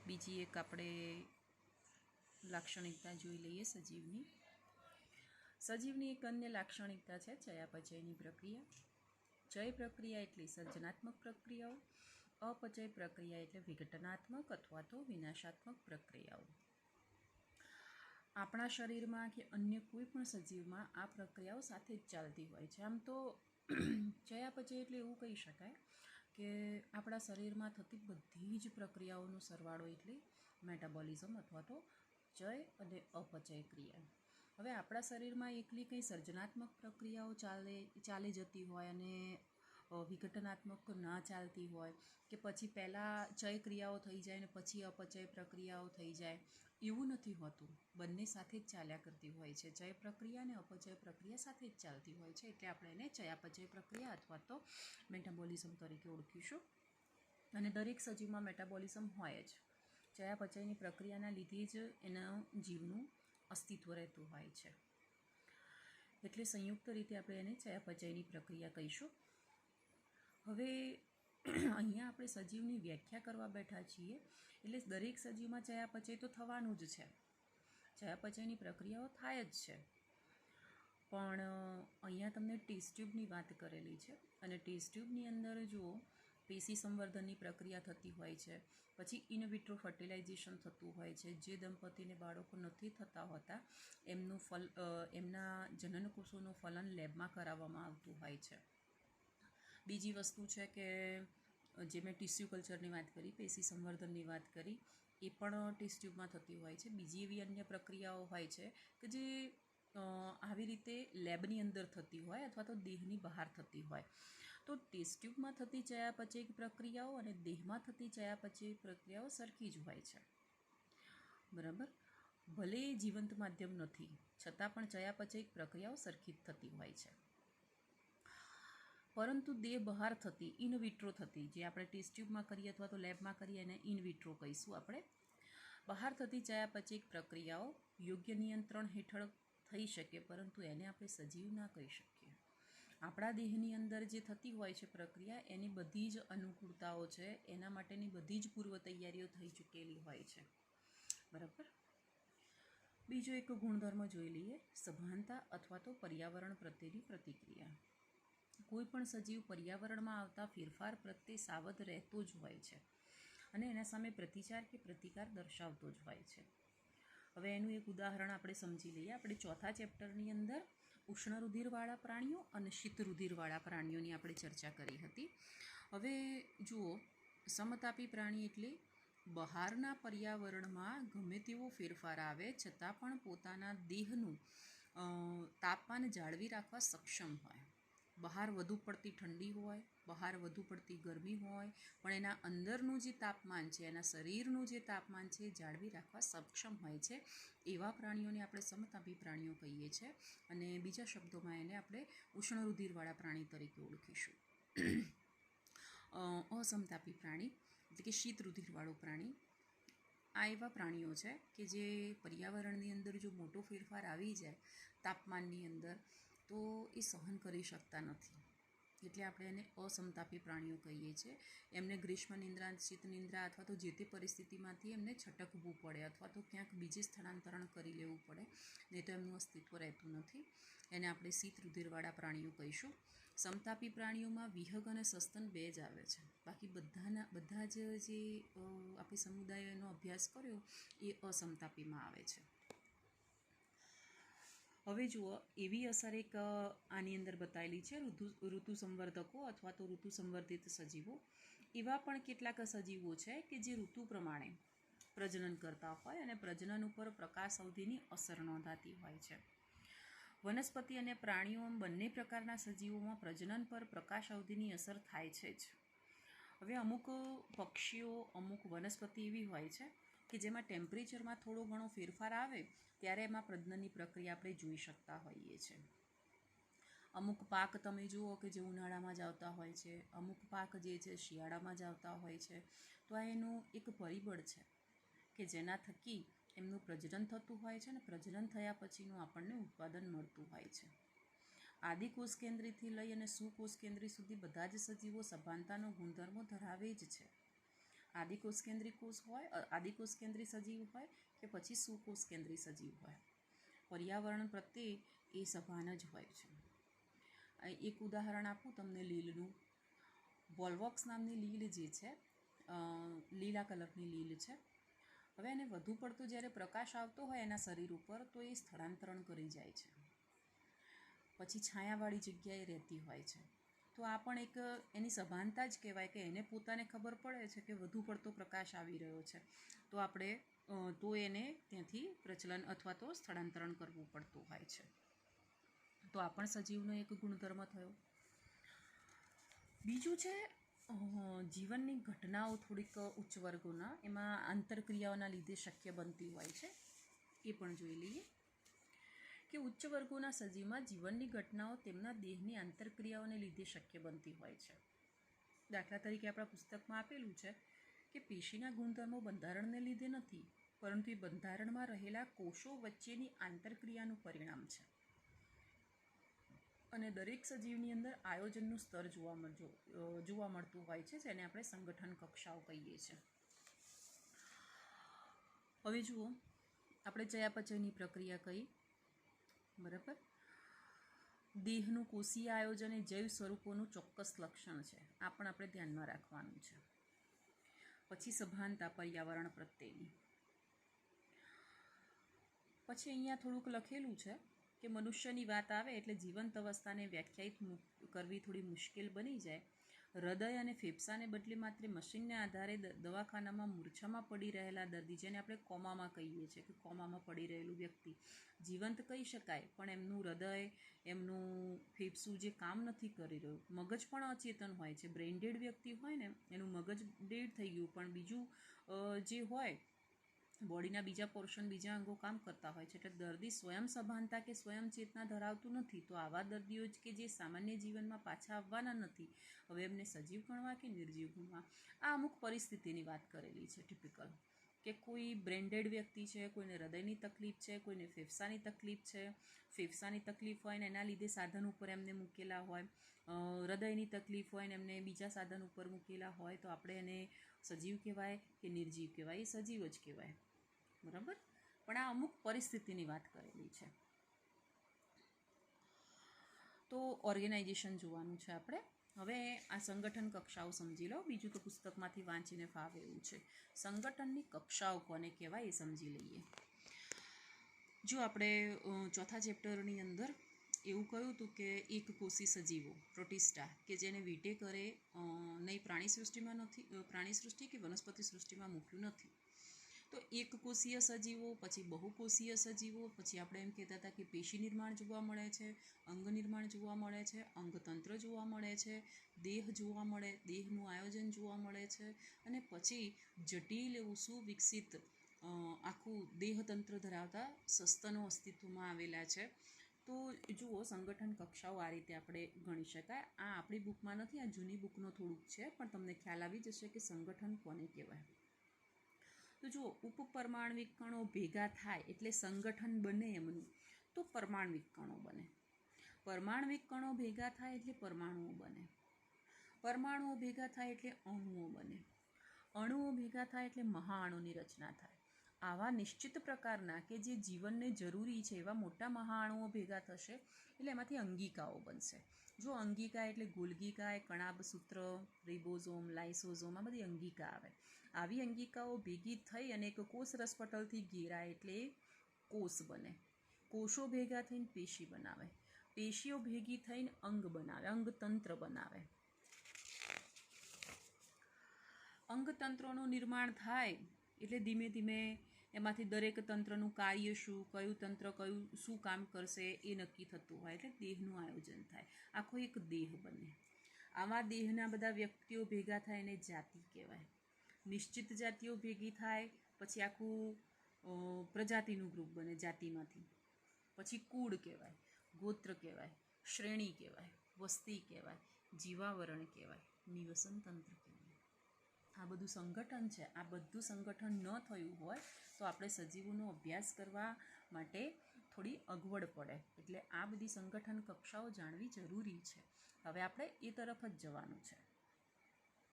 બીજી એક આપણે લાક્ષણિકતા જોઈ લઈએ સજીવની. સજીવની એક અન્ય લાક્ષણિકતા છે ચયાપચયની પ્રક્રિયા. ચય પ્રક્રિયા એટલે સર્જનાત્મક પ્રક્રિયાઓ, અપચય પ્રક્રિયા એટલે વિઘટનાત્મક અથવા તો વિનાશાત્મક પ્રક્રિયાઓ. આપણા શરીરમાં કે અન્ય કોઈ પણ સજીવમાં આ પ્રક્રિયાઓ સાથે જ ચાલતી હોય છે. આમ તો ચયાપચય એટલે એવું કહી શકાય કે આપણા શરીરમાં થતી બધી જ પ્રક્રિયાઓનો સરવાળો એટલે મેટાબોલિઝમ અથવા તો ચય અને અપચય ક્રિયા. હવે આપણા શરીરમાં એકલી કંઈ સર્જનાત્મક પ્રક્રિયાઓ ચાલી જતી હોય અને વિઘટનાત્મક ના ચાલતી હોય કે પછી પહેલાં ચય ક્રિયાઓ થઈ જાય અને પછી અપચય પ્રક્રિયાઓ થઈ જાય, એવું નથી હોતું. બંને સાથે જ ચાલ્યા કરતી હોય છે. ચય પ્રક્રિયા અને અપચય પ્રક્રિયા સાથે જ ચાલતી હોય છે. એટલે આપણે એને ચયાપચય પ્રક્રિયા અથવા તો મેટાબોલિઝમ તરીકે ઓળખીશું. અને દરેક સજીવમાં મેટાબોલિઝમ હોય જ. ચયાપચયની પ્રક્રિયાના લીધે જ એના જીવનું અસ્તિત્વ રહેતું હોય છે. એટલે સંયુક્ત રીતે આપણે એને ચયાપચયની પ્રક્રિયા કહીશું. હવે અહીંયા આપણે સજીવની વ્યાખ્યા કરવા બેઠા છીએ એટલે દરેક સજીવમાં ચયાપચય તો થવાનું જ છે. ચયાપચયની પ્રક્રિયાઓ થાય જ છે. પણ અહીંયા તમને ટેસ્ટ ટ્યુબની વાત કરેલી છે અને ટેસ્ટ ટ્યુબની અંદર જુઓ પેશી સંવર્ધનની પ્રક્રિયા થતી હોય છે. પછી ઇન વિટ્રો ફર્ટિલાઇઝેશન થતું હોય છે. જે દંપતીને બાળકો નથી થતા હોતા એમના જનનકોષોનું ફલન લેબમાં કરાવવામાં આવતું હોય છે. બીજી વસ્તુ છે કે જે મેં ટિશ્યુ કલ્ચરની વાત કરી, પેશી સંવર્ધનની વાત કરી, એ પણ ટેસ્ટ ટ્યુબમાં થતી હોય છે. બીજી એવી અન્ય પ્રક્રિયાઓ હોય છે કે જે આવી રીતે લેબની અંદર થતી હોય અથવા તો દેહની બહાર થતી હોય. તો ટેસ્ટ ટ્યુબમાં થતી ચયાપચય પ્રક્રિયાઓ અને દેહમાં થતી ચયાપચય પ્રક્રિયાઓ સરખી જ હોય છે. બરાબર? ભલે જીવંત માધ્યમ નથી છતાં પણ ચયાપચય પ્રક્રિયાઓ સરખી જ થતી હોય છે. પરંતુ દેહ બહાર થતી ઇન વિટ્રો થતી, જે આપણે ટેસ્ટ ટ્યુબમાં કરીએ અથવા તો લેબમાં કરીએ એને ઇન વિટ્રો કહીશું આપણે, બહાર થતી ચયાપચય પ્રક્રિયાઓ યોગ્ય નિયંત્રણ હેઠળ થઈ શકે, પરંતુ એને આપણે સજીવ ના કહી શકીએ. આપણા દેહની અંદર જે થતી હોય છે પ્રક્રિયા, એની બધી જ અનુકૂળતાઓ છે, એના માટેની બધી જ પૂર્વ તૈયારીઓ થઈ ચૂકેલી હોય છે. બરાબર? બીજો એક ગુણધર્મ જોઈ લઈએ, સભાનતા અથવા તો પર્યાવરણ પ્રત્યેની પ્રતિક્રિયા. કોઈ પણ સજીવ પર્યાવરણમાં આવતા ફેરફાર પ્રત્યે સાવધ રહેતો જ હોય છે અને એના સામે પ્રતિચાર કે પ્રતિકાર દર્શાવતો જ હોય છે. હવે એનું એક ઉદાહરણ આપણે સમજી લઈએ. આપણે ચોથા ચેપ્ટરની અંદર ઉષ્ણ રુધિરવાળા પ્રાણીઓ અને શીત રુધિરવાળા પ્રાણીઓની આપણે ચર્ચા કરી હતી. હવે જુઓ, સમતાપી પ્રાણી એટલે બહારના પર્યાવરણમાં ગમે તેવો ફેરફાર આવે છતાં પણ પોતાના દેહનું તાપમાન જાળવી રાખવા સક્ષમ હોય. બહાર વધુ પડતી ઠંડી હોય, બહાર વધુ પડતી ગરમી હોય, પણ એના અંદરનું જે તાપમાન છે, એના શરીરનું જે તાપમાન છે એ જાળવી રાખવા સક્ષમ હોય છે. એવા પ્રાણીઓને આપણે સમતાપી પ્રાણીઓ કહીએ છીએ અને બીજા શબ્દોમાં એને આપણે ઉષ્ણ રુધિરવાળા પ્રાણી તરીકે ઓળખીશું. અસમતાપી પ્રાણી એટલે કે શીત રુધિરવાળું પ્રાણી, આ એવા પ્રાણીઓ છે કે જે પર્યાવરણની અંદર જો મોટો ફેરફાર આવી જાય તાપમાનની અંદર તો એ સહન કરી શકતા નથી. એટલે આપણે એને અસમતાપી પ્રાણીઓ કહીએ છીએ. એમને ગ્રીષ્મ નિંદ્રા, શીત નિંદ્રા અથવા તો જે તે પરિસ્થિતિમાંથી એમને છટકવું પડે અથવા તો ક્યાંક બીજે સ્થળાંતરણ કરી લેવું પડે, નહીં તો એમનું અસ્તિત્વ રહેતું નથી. એને આપણે શીત રુધિરવાળા પ્રાણીઓ કહીશું. સમતાપી પ્રાણીઓમાં વિહગ અને સસ્તન બે જ આવે છે. બાકી બધા જ જે આપણે સમુદાયોનો અભ્યાસ કર્યો એ અસમતાપીમાં આવે છે. હવે જુઓ, એવી અસર એક આની અંદર બતાવેલી છે ઋતુ સંવર્ધકો અથવા તો ઋતુ સંવર્ધિત સજીવો. એવા પણ કેટલાક સજીવો છે કે જે ઋતુ પ્રમાણે પ્રજનન કરતા હોય અને પ્રજનન ઉપર પ્રકાશ અવધિની અસર નોંધાતી હોય છે. વનસ્પતિ અને પ્રાણીઓ બંને પ્રકારના સજીવોમાં પ્રજનન પર પ્રકાશ અવધિની અસર થાય છે જ. હવે અમુક પક્ષીઓ, અમુક વનસ્પતિ એવી હોય છે કે જેમાં ટેમ્પરેચરમાં થોડો ઘણો ફેરફાર આવે ત્યારે એમાં પ્રજનનની પ્રક્રિયા આપણે જોઈ શકતા હોઈએ છીએ. અમુક પાક તમે જુઓ કે જે ઉનાળામાં જ આવતા હોય છે, અમુક પાક જે છે શિયાળામાં જ આવતા હોય છે. તો આ એનું એક પરિબળ છે કે જેના થકી એમનું પ્રજનન થતું હોય છે અને પ્રજનન થયા પછીનું આપણને ઉત્પાદન મળતું હોય છે. આદિકોષ કેન્દ્રીથી લઈ અને સુકોષ કેન્દ્રી સુધી બધા જ સજીવો સભાનતાનો ગુણધર્મો ધરાવે જ છે. આદિકોષ કેન્દ્રી કોષ હોય, આદિકોષ કેન્દ્રી સજીવ હોય કે પછી સુકોષ કેન્દ્રી સજીવ હોય, પર્યાવરણ પ્રત્યે એ સભાન જ હોય છે. એક ઉદાહરણ આપું તમને લીલનું. વોલ્વોક્સ નામની લીલ જે છે, લીલા કલરની લીલ છે. હવે એને વધુ પડતો જ્યારે પ્રકાશ આવતો હોય એના શરીર ઉપર તો એ સ્થળાંતરણ કરી જાય છે, પછી છાયાવાળી જગ્યાએ રહેતી હોય છે. તો આ પણ એક એની સભાનતા જ કહેવાય કે એને પોતાને ખબર પડે છે કે વધુ પડતો પ્રકાશ આવી રહ્યો છે, તો એને ત્યાંથી પ્રચલન અથવા તો સ્થળાંતરણ કરવું પડતું હોય છે. તો આ પણ સજીવનો એક ગુણધર્મ થયો. બીજું છે જીવનની ઘટનાઓ થોડીક ઉચ્ચ વર્ગોના, એમાં આંતરક્રિયાઓના લીધે શક્ય બનતી હોય છે. એ પણ જોઈ લઈએ કે ઉચ્ચ વર્ગોના સજીવમાં જીવનની ઘટનાઓ તેમના દેહની આંતરક્રિયાઓને લીધે શક્ય બનતી હોય છે. દાખલા તરીકે આપણા પુસ્તકમાં આપેલું છે કે પેશીના ગુણધર્મો બંધારણને લીધે નથી, પરંતુ એ બંધારણમાં રહેલા કોષો વચ્ચેની આંતરક્રિયાનું પરિણામ છે. અને દરેક સજીવની અંદર આયોજનનું સ્તર જોવા મળતું હોય છે, જેને આપણે સંગઠન કક્ષાઓ કહીએ છીએ. હવે જુઓ, આપણે ચયાપચયની પ્રક્રિયા કહી, બરાબર. દેહનું કોષીય આયોજન એ જૈવ સ્વરૂપોનું ચોક્કસ લક્ષણ છે. આ પણ આપણે ધ્યાનમાં રાખવાનું છે. પછી સભાનતા પર્યાવરણ પ્રત્યેની. પછી અહીંયા થોડુંક લખેલું છે કે મનુષ્યની વાત આવે એટલે જીવંત અવસ્થાને વ્યાખ્યાયિત કરવી થોડી મુશ્કેલ બની જાય. હૃદય અને ફેફસાને બદલે માત્ર મશીનને આધારે દવાખાનામાં મૂર્છામાં પડી રહેલા દર્દી, જેને આપણે કોમામાં કહીએ છીએ કે કોમામાં પડી રહેલું વ્યક્તિ જીવંત કહી શકાય, પણ એમનું હૃદય, એમનું ફેફસું જે કામ નથી કરી રહ્યું, મગજ પણ અચેતન હોય છે. બ્રેઇન ડેડ વ્યક્તિ હોય ને, એનું મગજ ડેડ થઈ ગયું, પણ બીજું જે હોય બોડીના બીજા પોર્શન, બીજા અંગો કામ કરતા હોય છે. એટલે દર્દી સ્વયં સભાનતા કે સ્વયં ચેતના ધરાવતું નથી. તો આવા દર્દીઓ જ કે જે સામાન્ય જીવનમાં પાછા આવવાના નથી, હવે એમને સજીવ ગણવા કે નિર્જીવ ગણવા? આ અમુક પરિસ્થિતિની વાત કરેલી છે ટિપિકલ, કે કોઈ બ્રેન્ડેડ વ્યક્તિ છે, કોઈને હૃદયની તકલીફ છે, કોઈને ફેફસાની તકલીફ છે. ફેફસાની તકલીફ હોય ને એના લીધે સાધન ઉપર એમને મૂકેલા હોય, હૃદયની તકલીફ હોય ને એમને બીજા સાધન ઉપર મૂકેલા હોય, તો આપણે એને સજીવ કહેવાય કે નિર્જીવ કહેવાય? એ સજીવ જ કહેવાય, બરાબર. પણ આ અમુક પરિસ્થિતિની વાત કરેલી છે. તો ઓર્ગેનાઇઝેશન જોવાનું છે આપણે. હવે આ સંગઠન કક્ષાઓ સમજી લો, બીજું તો પુસ્તકમાંથી વાંચીને ફાવે એવું છે. સંગઠનની કક્ષાઓ કોને કહેવાય એ સમજી લઈએ. જો આપણે ચોથા ચેપ્ટરની અંદર એવું કહ્યું હતું કે એક કોષી સજીવો પ્રોટિસ્ટા, કે જેને વિટેકરે નહીં પ્રાણી સૃષ્ટિ કે વનસ્પતિ સૃષ્ટિમાં મૂક્યું નથી. તો એક કોષીય સજીવો, પછી બહુકોષીય સજીવો, પછી આપણે એમ કહેતા હતા કે પેશી નિર્માણ જોવા મળે છે, અંગ નિર્માણ જોવા મળે છે, અંગતંત્ર જોવા મળે છે, દેહ જોવા મળે, દેહનું આયોજન જોવા મળે છે, અને પછી જટિલ એવું સુવિકસિત આખું દેહતંત્ર ધરાવતા સસ્તનો અસ્તિત્વમાં આવેલા છે. તો જુઓ, સંગઠન કક્ષાઓ આ રીતે આપણે ગણી શકાય. આ આપણી બુકમાં નથી, આ જૂની બુકનો થોડુંક છે, પણ તમને ખ્યાલ આવી જશે કે સંગઠન કોને કહેવાય. તો જુઓ, ઉપપરમાણવિક કણો ભેગા થાય એટલે સંગઠન બને એમનું, તો પરમાણવિક કણો બને. પરમાણવિક કણો ભેગા થાય એટલે પરમાણુઓ બને. પરમાણુઓ ભેગા થાય એટલે અણુઓ બને. અણુઓ ભેગા થાય એટલે મહાઅણુની રચના થાય. આવા નિશ્ચિત પ્રકારના કે જે જીવનને જરૂરી છે એવા મોટા મહાઅણુઓ ભેગા થશે એટલે એમાંથી અંગિકાઓ બનશે. જો અંગિકા એટલે ગોલ્ગીકાય, કણાભસૂત્ર, રિબોઝોમ, લાઇસોઝોમ, આ બધી અંગિકા આવે. આવી અંગિકાઓ ભેગી થઈ અને એક કોષ રસપટલથી ઘેરાય એટલે કોષ બને. કોષો ભેગા થઈને પેશી બનાવે. પેશીઓ ભેગી થઈને અંગ બનાવે, અંગતંત્ર બનાવે. અંગતંત્રોનું નિર્માણ થાય એટલે ધીમે ધીમે એમાંથી દરેક તંત્રનું કાર્ય શું, કયું તંત્ર કયું શું કામ કરશે એ નક્કી થતું હોય, એટલે દેહનું આયોજન થાય. આખો એક દેહ બને. આવા દેહના બધા વ્યક્તિઓ ભેગા થાય એને જાતિ કહેવાય. નિશ્ચિત જાતિઓ ભેગી થાય પછી આખું પ્રજાતિનું ગ્રુપ બને જાતિમાંથી. પછી કુળ કહેવાય, ગોત્ર કહેવાય, શ્રેણી કહેવાય, વસ્તી કહેવાય, જીવાવરણ કહેવાય, નિવસન તંત્ર કહેવાય. આ બધું સંગઠન છે. આ બધું સંગઠન ન થયું હોય તો આપણે સજીવોનો અભ્યાસ કરવા માટે થોડી અગવડ પડે. એટલે આ બધી સંગઠન કક્ષાઓ જાણવી જરૂરી છે. હવે આપણે એ તરફ જ જવાનું છે.